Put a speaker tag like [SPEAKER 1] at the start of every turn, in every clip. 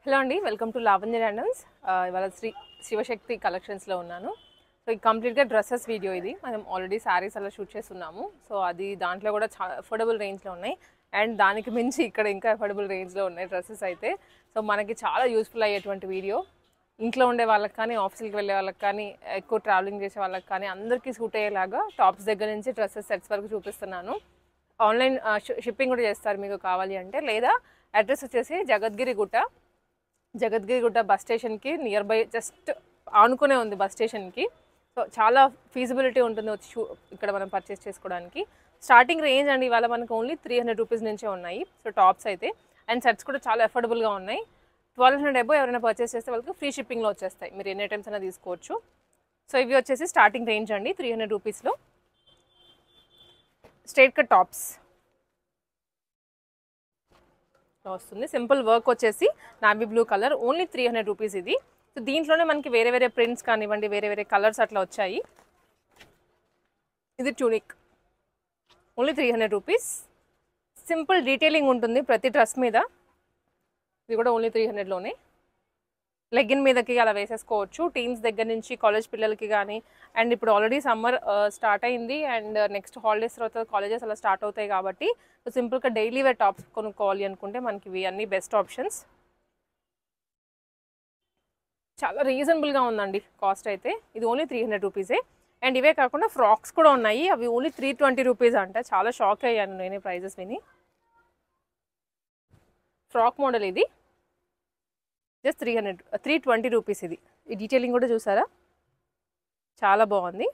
[SPEAKER 1] Hello అండి, welcome to Lavanya randoms. ఇవాళ శ్రీ శివశక్తి కలెక్షన్స్లో ఉన్నాను. సో ఇది కంప్లీట్గా డ్రెస్సెస్ వీడియో. ఇది మనం ఆల్రెడీ శారీస్ అలా షూట్ చేస్తున్నాము. సో అది దాంట్లో కూడా చాలా అఫోర్డబుల్ రేంజ్లో ఉన్నాయి. అండ్ దానికి మించి ఇక్కడ ఇంకా అఫోర్డబుల్ రేంజ్లో ఉన్నాయి డ్రెస్సెస్ అయితే. సో మనకి చాలా యూస్ఫుల్ అయ్యేటువంటి వీడియో. ఇంట్లో ఉండే వాళ్ళకి కానీ, ఆఫీస్కి వెళ్ళే వాళ్ళకి కానీ, ఎక్కువ ట్రావెలింగ్ చేసే వాళ్ళకి కానీ అందరికీ సూట్ అయ్యేలాగా టాప్స్ దగ్గర నుంచి డ్రెస్సెస్ సెట్స్ వరకు చూపిస్తున్నాను. ఆన్లైన్ షిప్పింగ్ కూడా చేస్తారు మీకు కావాలి అంటే. లేదా అడ్రస్ వచ్చేసి జగద్గిరిగుట్ట బస్ స్టేషన్కి నియర్ బై, జస్ట్ ఆనుకునే ఉంది బస్ స్టేషన్కి. సో చాలా ఫీజిబిలిటీ ఉంటుంది వచ్చి ఇక్కడ మనం పర్చేస్ చేసుకోవడానికి. స్టార్టింగ్ రేంజ్ అండి ఇవాళ మనకు ఓన్లీ 300 రూపీస్ నుంచే ఉన్నాయి. సో టాప్స్ అయితే అండ్ సెట్స్ కూడా చాలా అఫోర్డబుల్గా ఉన్నాయి. 1200 అబో ఎవరైనా పర్చేస్ చేస్తే వాళ్ళకి ఫ్రీ షిప్పింగ్లో వచ్చేస్తాయి. మీరు ఎన్ని ఐటమ్స్ అయినా తీసుకోవచ్చు. సో ఇవి వచ్చేసి స్టార్టింగ్ రేంజ్ అండి 300 రూపీస్లో స్ట్రైట్ కట్ టాప్స్ వస్తుంది. సింపుల్ వర్క్ వచ్చేసి navy blue colour, only 300 rupees ఇది. సో దీంట్లోనే మనకి వేరే వేరే ప్రింట్స్ కానివ్వండి, వేరే వేరే కలర్స్ అట్లా వచ్చాయి. ఇది tunic, only 300 rupees. Simple detailing ఉంటుంది ప్రతి డ్రెస్ మీద. ఇది కూడా ఓన్లీ 300లోనే. లెగ్గిన్ మీదకి అలా వేసేసుకోవచ్చు. టీమ్స్ దగ్గర నుంచి కాలేజ్ పిల్లలకి కానీ. అండ్ ఇప్పుడు ఆల్రెడీ సమ్మర్ స్టార్ట్ అయింది అండ్ నెక్స్ట్ హాలిడేస్ తర్వాత కాలేజెస్ అలా స్టార్ట్ అవుతాయి కాబట్టి సో సింపుల్గా డైలీ వేర్ టాప్స్ కొనుక్కోవాలి అనుకుంటే మనకి ఇవి అన్నీ బెస్ట్ ఆప్షన్స్. చాలా రీజనబుల్గా ఉందండి కాస్ట్ అయితే. ఇది ఓన్లీ 300 రూపీసే. అండ్ ఇవే కాకుండా ఫ్రాక్స్ కూడా ఉన్నాయి. అవి ఓన్లీ 320 రూపీస్ అంట. చాలా షాక్ అయ్యాను నేను ప్రైజెస్ విని. ఫ్రాక్ మోడల్ ఇది జస్ట్ 320 రూపీస్. ఇది ఈ డీటెయిలింగ్ కూడా చూసారా, చాలా బాగుంది.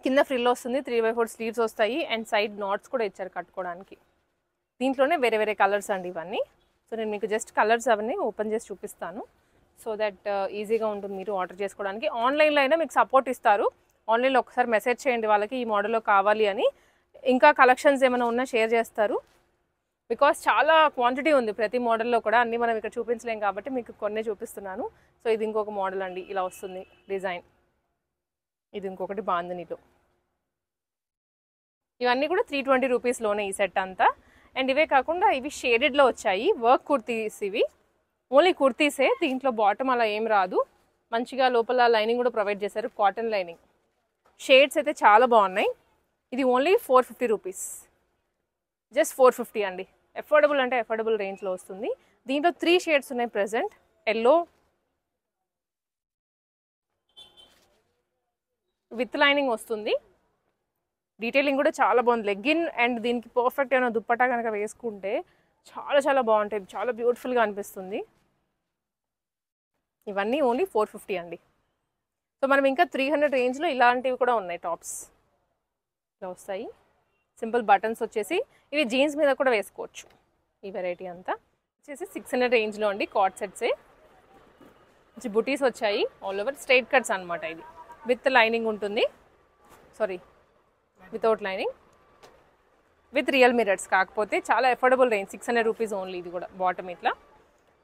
[SPEAKER 1] కింద ఫ్రిల్ వస్తుంది, 3/4 స్లీవ్స్ వస్తాయి అండ్ సైడ్ నాట్స్ కూడా ఇచ్చారు కట్టుకోవడానికి. దీంట్లోనే వేరే వేరే కలర్స్ అండి ఇవన్నీ. సో నేను మీకు జస్ట్ కలర్స్ అవన్నీ ఓపెన్ చేసి చూపిస్తాను సో దట్ ఈజీగా ఉంటుంది మీరు ఆర్డర్ చేసుకోవడానికి. ఆన్లైన్లో అయినా మీకు సపోర్ట్ ఇస్తారు. ఆన్లైన్లో ఒకసారి మెసేజ్ చేయండి వాళ్ళకి ఈ మోడల్లో కావాలి అని. ఇంకా కలెక్షన్స్ ఏమైనా ఉన్నా షేర్ చేస్తారు. బికాస్ చాలా క్వాంటిటీ ఉంది ప్రతి మోడల్లో కూడా. అన్నీ మనం ఇక్కడ చూపించలేం కాబట్టి మీకు కొన్నే చూపిస్తున్నాను. సో ఇది ఇంకొక మోడల్ అండి, ఇలా వస్తుంది డిజైన్. ఇది ఇంకొకటి బాందినిలో. ఇవన్నీ కూడా 320 రూపీస్లోనే ఈ సెట్ అంతా. అండ్ ఇవే కాకుండా ఇవి షేడెడ్లో వచ్చాయి వర్క్ కుర్తీస్. ఇవి ఓన్లీ కుర్తీసే, దీంట్లో బాటమ్ అలా ఏం రాదు. మంచిగా లోపల లైనింగ్ కూడా ప్రొవైడ్ చేశారు, కాటన్ లైనింగ్. షేడ్స్ అయితే చాలా బాగున్నాయి. ఇది ఓన్లీ 450 రూపీస్, జస్ట్ 450 అండి. అఫోర్డబుల్ అంటే అఫోర్డబుల్ రేంజ్లో వస్తుంది. దీంట్లో 3 షేడ్స్ ఉన్నాయి ప్రెజెంట్. ఎల్లో విత్ లైనింగ్ వస్తుంది. డీటెయిలింగ్ కూడా చాలా బాగుంది. లెగ్గిన్ అండ్ దీనికి పర్ఫెక్ట్ అయిన దుప్పటా కనుక వేసుకుంటే చాలా చాలా బాగుంటాయి, చాలా బ్యూటిఫుల్గా అనిపిస్తుంది. ఇవన్నీ ఓన్లీ 450 అండి. సో మనం ఇంకా 300 రేంజ్లో ఇలాంటివి కూడా ఉన్నాయి టాప్స్. ఇలా వస్తాయి. సింపుల్ బటన్స్ వచ్చేసి ఇవి జీన్స్ మీద కూడా వేసుకోవచ్చు. ఈ వెరైటీ అంతా వచ్చేసి 600 రేంజ్లో అండి. కార్డ్ సెట్సే బుటీస్ వచ్చాయి ఆల్ ఓవర్. స్ట్రైట్ కట్స్ అనమాట. ఇది విత్ లైనింగ్ ఉంటుంది, sorry without lining, with real mirrors. కాకపోతే చాలా అఫోర్డబుల్ రేంజ్, 600 రూపీస్ ఓన్లీ. ఇది కూడా బాటమ్ ఇట్లా.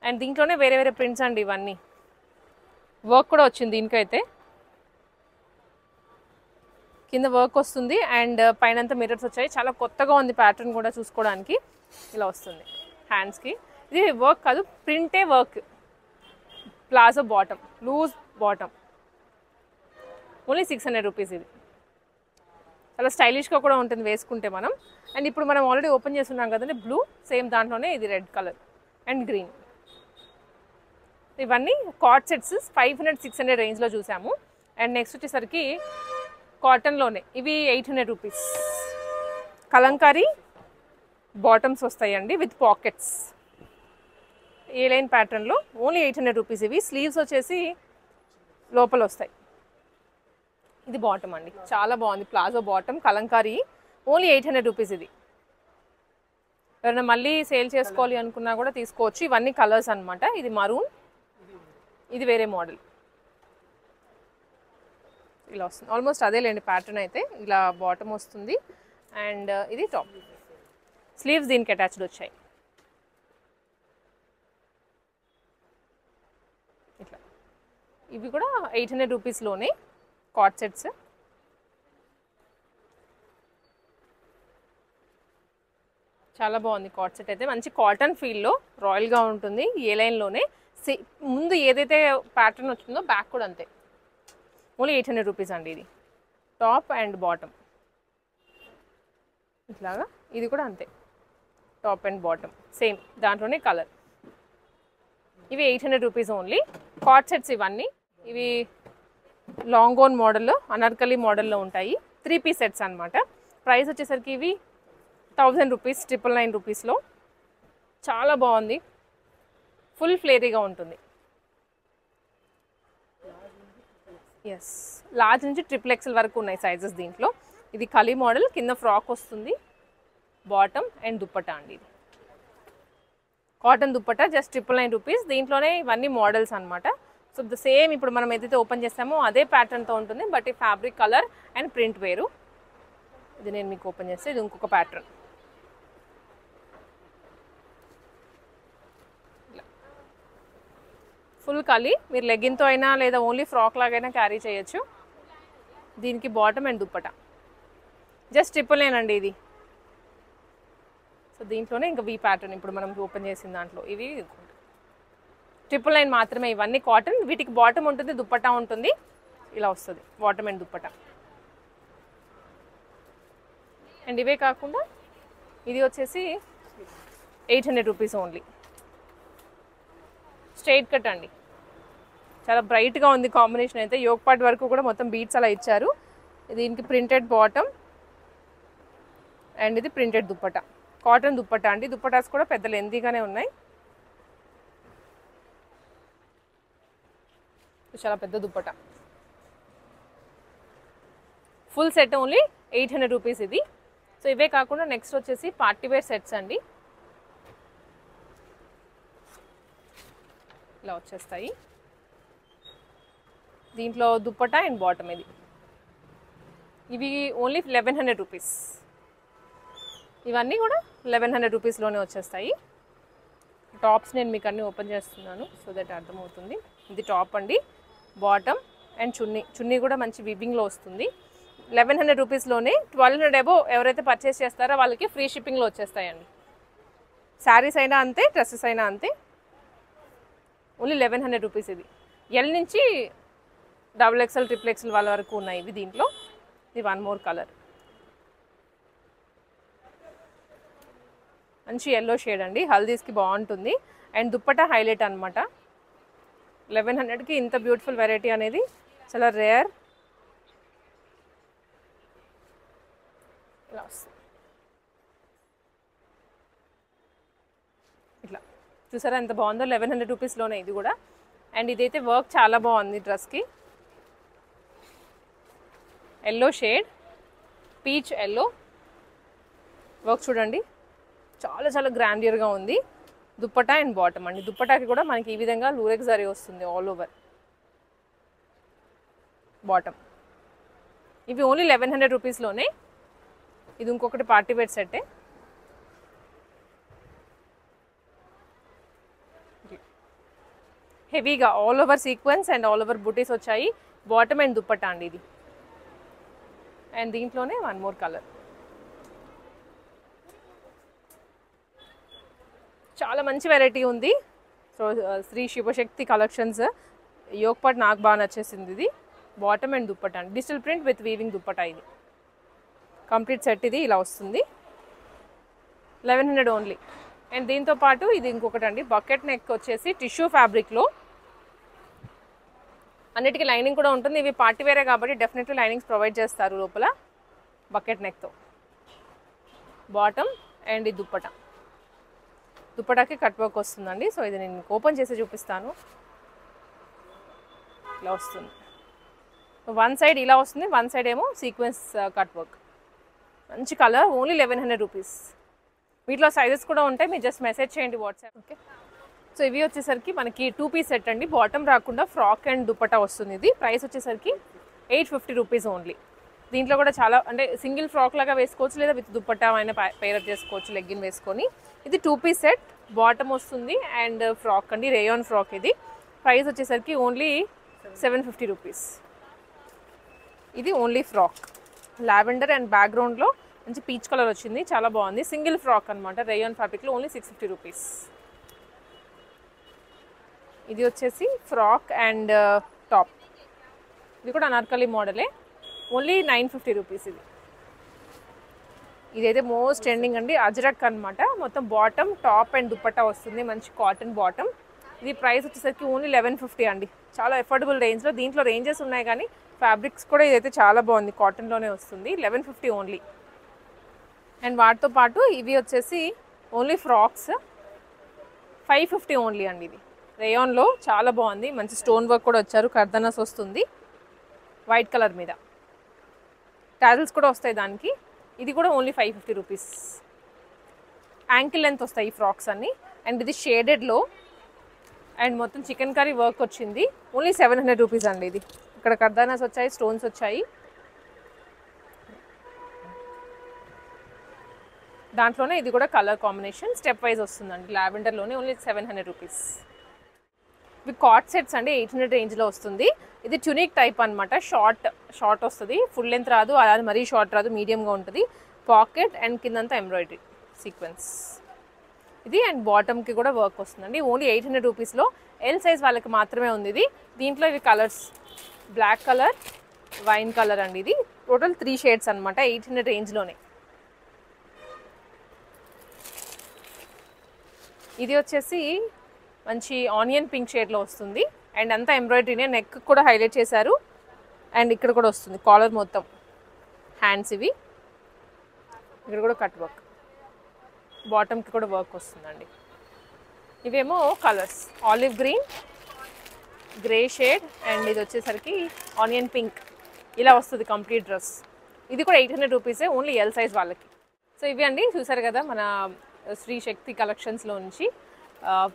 [SPEAKER 1] అండ్ దీంట్లోనే వేరే వేరే ప్రింట్స్ అండి ఇవన్నీ. వర్క్ కూడా వచ్చింది దీనికైతే. కింద వర్క్ వస్తుంది అండ్ పైనంతా మిరర్స్ వచ్చాయి. చాలా కొత్తగా ఉంది ప్యాటర్న్ కూడా చూసుకోవడానికి. ఇలా వస్తుంది హ్యాండ్స్కి. ఇది వర్క్ కాదు, ప్రింటే work. Palazzo bottom, loose bottom, only 600 rupees. ఇది చాలా స్టైలిష్గా కూడా ఉంటుంది వేసుకుంటే మనం. అండ్ ఇప్పుడు మనం ఆల్రెడీ ఓపెన్ చేస్తున్నాం కదండి బ్లూ, సేమ్ దాంట్లోనే ఇది రెడ్ కలర్ అండ్ గ్రీన్. ఇవన్నీ కార్డ్ సెట్స్ 500, 600 రేంజ్లో చూసాము. అండ్ నెక్స్ట్ వచ్చేసరికి కాటన్లోనే ఇవి 800 రూపీస్. కలంకారీ బాటమ్స్ వస్తాయండి విత్ పాకెట్స్. ఏ లైన్ ప్యాటర్న్లో ఓన్లీ 800 రూపీస్. ఇవి స్లీవ్స్ వచ్చేసి లోపల వస్తాయి. ఇది బాటమ్ అండి, చాలా బాగుంది. Palazzo bottom Kalamkari, only 800 rupees. ఇది ఎవరైనా మళ్ళీ సేల్ చేసుకోవాలి అనుకున్నా కూడా తీసుకోవచ్చు. ఇవన్నీ కలర్స్ అనమాట. ఇది మరూన్, ఇది వేరే మోడల్. ఇలా వస్తుంది ఆల్మోస్ట్ అదేలేండి ప్యాటర్న్ అయితే. ఇలా బాటమ్ వస్తుంది అండ్ ఇది టాప్. స్లీవ్స్ దీనికి అటాచ్డ్ వచ్చాయి. ఇట్లా ఇవి కూడా 800 రూపీస్లోనే కార్డ్ సెట్స్. చాలా బాగుంది కాట్ సెట్ అయితే, మంచి కాటన్ ఫీల్లో రాయల్గా ఉంటుంది. ఏ లైన్లోనే ముందు ఏదైతే ప్యాటర్న్ వచ్చిందో బ్యాక్ కూడా అంతే. ఓన్లీ 800 రూపీస్ అండి. ఇది టాప్ అండ్ బాటమ్ ఇట్లాగా, ఇది కూడా అంతే, టాప్ అండ్ బాటమ్ సేమ్, దాంట్లోనే కలర్. ఇవి 800 రూపీస్ ఓన్లీ. కాట్ సెట్స్ ఇవన్నీ. ఇవి లాంగ్ గౌన్ మోడల్లో, అనార్కలి మోడల్లో ఉంటాయి. 3 పీస్ సెట్స్ అనమాట. ప్రైస్ వచ్చేసరికి ఇవి 1000 రూపీస్, 999 రూపీస్లో. చాలా బాగుంది, ఫుల్ ఫ్లేరీగా ఉంటుంది. ఎస్, లార్జ్ నుంచి XXL వరకు ఉన్నాయి సైజెస్ దీంట్లో. ఇది కలీ మోడల్, కింద ఫ్రాక్ వస్తుంది, బాటమ్ అండ్ దుప్పటా అండి. ఇది కాటన్ దుప్పటా, జస్ట్ 999 రూపీస్. దీంట్లోనే ఇవన్నీ మోడల్స్ అనమాట. సో ద సేమ్ ఇప్పుడు మనం ఏదైతే ఓపెన్ చేస్తామో అదే ప్యాటర్న్తో ఉంటుంది, బట్ ఈ ఫ్యాబ్రిక్ కలర్ అండ్ ప్రింట్ వేరు. ఇది నేను మీకు ఓపెన్ చేస్తే ఇది ఇంకొక ప్యాటర్న్. ఫుల్ కలీ, మీరు లెగ్గిన్తో అయినా లేదా ఓన్లీ ఫ్రాక్ లాగైనా క్యారీ చేయొచ్చు. దీనికి బాటమ్ అండ్ దుప్పటా జస్ట్ 999 అండి ఇది. సో దీంట్లోనే ఇంకా వీ ప్యాటర్న్ ఇప్పుడు మనం ఓపెన్ చేసిన దాంట్లో ఇవి 999 మాత్రమే. ఇవన్నీ కాటన్, వీటికి బాటమ్ ఉంటుంది, దుప్పటా ఉంటుంది, ఇలా వస్తుంది బాటమ్ అండ్ దుప్పటా. అండ్ ఇవే కాకుండా ఇది వచ్చేసి 800 రూపీస్ ఓన్లీ. స్ట్రైట్ కట్ అండి, చాలా బ్రైట్గా ఉంది కాంబినేషన్ అయితే. యోక్ పార్ట్ వరకు కూడా మొత్తం బీట్స్ అలా ఇచ్చారు. దీనికి ప్రింటెడ్ బాటమ్ అండ్ ఇది ప్రింటెడ్ దుప్పటా, కాటన్ దుప్పటా అండి. దుప్పటాస్ కూడా పెద్ద లెంతీగానే ఉన్నాయి, చాలా పెద్ద dupatta. Full set only 800 rupees ఇది. సో ఇవే కాకుండా నెక్స్ట్ వచ్చేసి పార్టీవేర్ సెట్స్ అండి. ఇలా వచ్చేస్తాయి, దీంట్లో దుప్పటా అండ్ బాటమ్. ఇవి ఓన్లీ 1100 రూపీస్. ఇవన్నీ కూడా 1100 రూపీస్లోనే వచ్చేస్తాయి. టాప్స్ నేను మీకు అన్నీ ఓపెన్ చేస్తున్నాను సో దట్ అర్థమవుతుంది. ఇది టాప్ అండి, బాటమ్ అండ్ చున్నీ కూడా మంచి వివింగ్లో వస్తుంది. 1100 రూపీస్లోనే 1200 అబో ఎవరైతే పర్చేస్ చేస్తారో వాళ్ళకి ఫ్రీ షిప్పింగ్లో వచ్చేస్తాయండి. శారీస్ అయినా అంతే, డ్రెస్సెస్ అయినా అంతే. Only 1100 rupees. ఇది ఎల్ నుంచి XXL, XXL వాళ్ళ వరకు ఉన్నాయి ఇవి. దీంట్లో ఇది వన్ మోర్ కలర్, మంచి ఎల్లో షేడ్ అండి, హల్దీస్కి బాగుంటుంది. అండ్ దుప్పటా హైలైట్ అనమాట. 1100కి ఇంత బ్యూటిఫుల్ వెరైటీ అనేది చాలా రేర్. ఇలా వస్తుంది, ఇట్లా చూసారా ఎంత బాగుందో. 1100 రూపీస్లోనే ఇది కూడా. అండ్ ఇదైతే వర్క్ చాలా బాగుంది డ్రెస్కి. Yellow shade, peach yellow work చూడండి, చాలా చాలా గ్రాండియర్గా ఉంది. దుప్పటా అండ్ బాటమ్ అండి. దుప్పటాకి కూడా మనకి ఈ విధంగా లూరెక్స్ జరీ వస్తుంది ఆల్ ఓవర్. బాటమ్ ఇవి ఓన్లీ 1100 రూపీస్లోనే. ఇది ఇంకొకటి పార్టీవేర్ సెట్టే. హెవీగా all over sequins and all over బూటీస్ వచ్చాయి. బాటమ్ అండ్ దుప్పటా అండి ఇది. అండ్ దీంట్లోనే వన్ మోర్ కలర్. చాలా మంచి వెరైటీ ఉంది. So Shri Shivashakti collections yoke part నాకు బాగా నచ్చేసింది. ఇది బాటమ్ అండ్ దుప్పటా అండి, digital print with weaving dupatta. ఇది కంప్లీట్ సెట్ ఇది ఇలా వస్తుంది. 1100 ఓన్లీ. అండ్ దీంతో పాటు ఇది ఇంకొకటి అండి, బకెట్ నెక్ వచ్చేసి టిష్యూ ఫ్యాబ్రిక్లో. అన్నిటికీ లైనింగ్ కూడా ఉంటుంది. ఇవి పార్టీ వేరే కాబట్టి డెఫినెట్లీ లైనింగ్స్ ప్రొవైడ్ చేస్తారు లోపల. బకెట్ నెక్తో బాటమ్ అండ్ ఈ దుప్పటా. దుప్పటాకి కట్ వర్క్ వస్తుందండి. సో ఇది నేను ఓపెన్ చేసి చూపిస్తాను. ఇలా వస్తుంది, వన్ సైడ్ ఇలా వస్తుంది, వన్ సైడ్ ఏమో సీక్వెన్స్ కట్ వర్క్. మంచి కలర్, ఓన్లీ 1100 రూపీస్. వీటిలో సైజెస్ కూడా ఉంటాయి, మీరు జస్ట్ మెసేజ్ చేయండి వాట్సాప్. ఓకే, సో ఇవి వచ్చేసరికి మనకి 2 పీస్ సెట్ అండి. బాటమ్ రాకుండా ఫ్రాక్ అండ్ దుప్పటా వస్తుంది. ఇది ప్రైస్ వచ్చేసరికి 850 రూపీస్ ఓన్లీ. దీంట్లో కూడా చాలా అంటే సింగిల్ ఫ్రాక్ లాగా వేసుకోవచ్చు, లేదా విత్ దుప్పటా అయినా పేరప్ చేసుకోవచ్చు లెగ్గిన్ వేసుకొని. ఇది 2 పీస్ సెట్, బాటమ్ వస్తుంది అండ్ ఫ్రాక్ అండి, రేయాన్ ఫ్రాక్. ఇది ప్రైస్ వచ్చేసరికి ఓన్లీ 750 రూపీస్. ఇది ఓన్లీ ఫ్రాక్, లావెండర్ అండ్ బ్యాక్గ్రౌండ్లో మంచి పీచ్ కలర్ వచ్చింది, చాలా బాగుంది. సింగిల్ ఫ్రాక్ అనమాట, రేయాన్ ఫ్యాబ్రిక్లో, ఓన్లీ 650 రూపీస్. ఇది వచ్చేసి ఫ్రాక్ అండ్ టాప్, ఇది కూడా అనార్కలి మోడలే, ఓన్లీ 950 రూపీస్. ఇదైతే మోస్ట్ ట్రెండింగ్ అండి, అజ్రక్ అనమాట. మొత్తం బాటమ్, టాప్ అండ్ దుపట్టా వస్తుంది, మంచి కాటన్ బాటమ్. ఇది ప్రైస్ వచ్చేసరికి ఓన్లీ 1150 అండి, చాలా అఫోర్డబుల్ రేంజ్లో. దీంట్లో రేంజెస్ ఉన్నాయి కానీ ఫ్యాబ్రిక్స్ కూడా ఇదైతే చాలా బాగుంది, కాటన్లోనే వస్తుంది. 1150 ఓన్లీ. అండ్ వాటితో పాటు ఇవి వచ్చేసి ఓన్లీ ఫ్రాక్స్, 550 ఓన్లీ అండి. ఇది రేయాన్లో చాలా బాగుంది, మంచి స్టోన్ వర్క్ కూడా వచ్చారు, కర్దనాస్ వస్తుంది వైట్ కలర్ మీద, టాజిల్స్ కూడా వస్తాయి దానికి. ఇది కూడా ఓన్లీ 550 రూపీస్. యాంకిల్ లెంత్ వస్తాయి ఈ ఫ్రాక్స్ అన్ని. అండ్ ఇది షేడెడ్లో అండ్ మొత్తం చికెన్ కర్రీ వర్క్ వచ్చింది, ఓన్లీ 700 రూపీస్ అండి. ఇది ఇక్కడ కర్దానాస్ వచ్చాయి, స్టోన్స్ వచ్చాయి, దాంట్లోనే ఇది కూడా కలర్ కాంబినేషన్ స్టెప్ వైజ్ వస్తుందండి, లావెండర్లోనే, ఓన్లీ 700 రూపీస్. ఇవి కాట్ సెట్స్ అండి, 800 రేంజ్లో వస్తుంది. ఇది ట్యూనిక్ టైప్ అనమాట, షార్ట్ వస్తుంది, ఫుల్ లెంత్ రాదు, అలానే మరీ షార్ట్ రాదు, మీడియంగా ఉంటుంది. పాకెట్ అండ్ కిందంతా ఎంబ్రాయిడరీ సీక్వెన్స్ ఇది. అండ్ బాటమ్కి కూడా వర్క్ వస్తుందండి, ఓన్లీ 800 రూపీస్లో. ఎల్ సైజ్ వాళ్ళకి మాత్రమే ఉంది ఇది. దీంట్లో ఇవి colours, black colour, wine colour అండి. ఇది టోటల్ 3 షేడ్స్ అనమాట, 800 రేంజ్లోనే. ఇది వచ్చేసి మంచి ఆనియన్ పింక్ షేడ్లో వస్తుంది అండ్ అంతా ఎంబ్రాయిడరీనే, నెక్ కూడా హైలైట్ చేశారు. అండ్ ఇక్కడ కూడా వస్తుంది కాలర్ మొత్తం, హ్యాండ్స్ ఇవి, ఇక్కడ కూడా కట్ వర్క్, బాటమ్కి కూడా వర్క్ వస్తుందండి. ఇవేమో colours, olive green, grey shade and ఇది వచ్చేసరికి ఆనియన్ పింక్, ఇలా వస్తుంది కంప్లీట్ డ్రెస్. ఇది కూడా 800 రూపీసే, ఓన్లీ ఎల్ సైజ్ వాళ్ళకి. సో ఇవి అండి, చూసారు కదా మన శ్రీ శక్తి కలెక్షన్స్లో నుంచి.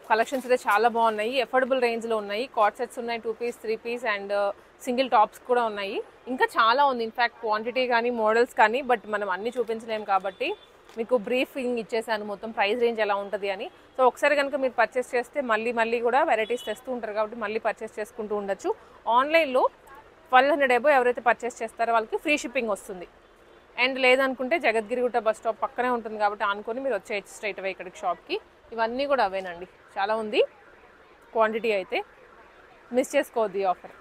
[SPEAKER 1] కలెక్షన్స్ అయితే చాలా బాగున్నాయి, అఫోర్డబుల్ రేంజ్లో ఉన్నాయి. కాట్ సెట్స్ ఉన్నాయి, 2 piece 3 piece and single tops కూడా ఉన్నాయి. ఇంకా చాలా ఉంది, ఇన్ఫ్యాక్ట్ క్వాంటిటీ కానీ మోడల్స్ కానీ, బట్ మనం అన్నీ చూపించలేము కాబట్టి మీకు బ్రీఫింగ్ ఇచ్చేసాను మొత్తం ప్రైస్ రేంజ్ ఎలా ఉంటుంది అని. సో ఒకసారి కనుక మీరు పర్చేస్ చేస్తే మళ్ళీ కూడా వెరైటీస్ తెస్తూ ఉంటారు కాబట్టి మళ్ళీ పర్చేస్ చేసుకుంటూ ఉండొచ్చు. ఆన్లైన్లో 1200 అబో ఎవరైతే పర్చేస్ చేస్తారో వాళ్ళకి ఫ్రీ షిప్పింగ్ వస్తుంది. అండ్ లేదనుకుంటే జగద్గిరిగుట్ట బస్ స్టాప్ పక్కనే ఉంటుంది కాబట్టి అనుకొని మీరు వచ్చేయచ్చు స్ట్రైట్ అవే ఇక్కడికి షాప్కి. ఇవన్నీ కూడా అవేనండి, చాలా ఉంది క్వాంటిటీ అయితే, మిస్ చేసుకోవద్దు ఈ ఆఫర్.